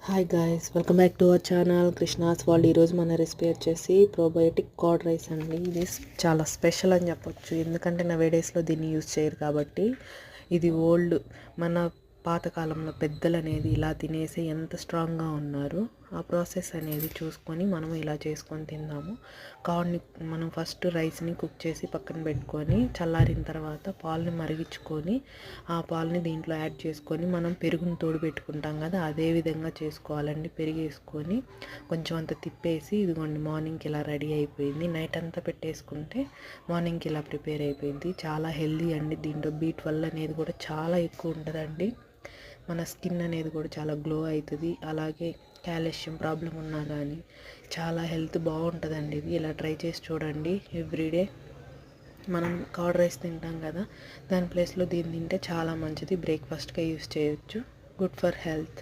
Hi guys, welcome back to our channel Krishna's world. ఈరోజు మన recipe వచ్చేసి ప్రోబయోటిక్ కర్డ్ రైస్ అండి. ఇది చాలా స్పెషల్ అని చెప్పొచ్చు, ఎందుకంటే నవే డేస్లో దీన్ని యూజ్ చేయరు కాబట్టి. ఇది ఓల్డ్ మన పాతకాలంలో పెద్దలు అనేది ఇలా తినేసి ఎంత స్ట్రాంగ్గా ఉన్నారు. ఆ ప్రాసెస్ అనేది చూసుకొని మనం ఇలా చేసుకొని తిందాము. కర్డ్ని మనం ఫస్ట్ రైస్ని కుక్ చేసి పక్కన పెట్టుకొని చల్లారిన తర్వాత పాలని మరిగించుకొని ఆ పాలని దీంట్లో యాడ్ చేసుకొని మనం పెరుగుని తోడు పెట్టుకుంటాం కదా, అదే విధంగా చేసుకోవాలండి. పెరుగు వేసుకొని కొంచెం అంత తిప్పేసి ఇదిగోండి మార్నింగ్కి ఇలా రెడీ అయిపోయింది. నైట్ అంతా పెట్టేసుకుంటే మార్నింగ్కి ఇలా ప్రిపేర్ అయిపోయింది. చాలా హెల్దీ అండి. దీంట్లో B12 అనేది కూడా చాలా ఎక్కువ ఉంటుందండి. మన స్కిన్ అనేది కూడా చాలా గ్లో అవుతుంది. అలాగే కాల్షియం ప్రాబ్లం ఉన్నా కానీ చాలా హెల్త్ బాగుంటుందండి. ఇది ఇలా ట్రై చేసి చూడండి. ఎవ్రీడే మనం కర్డ్ రైస్ తింటాం కదా, దాని ప్లేస్లో దీన్ని తింటే చాలా మంచిది. బ్రేక్ఫాస్ట్గా యూస్ చేయొచ్చు. Good for health.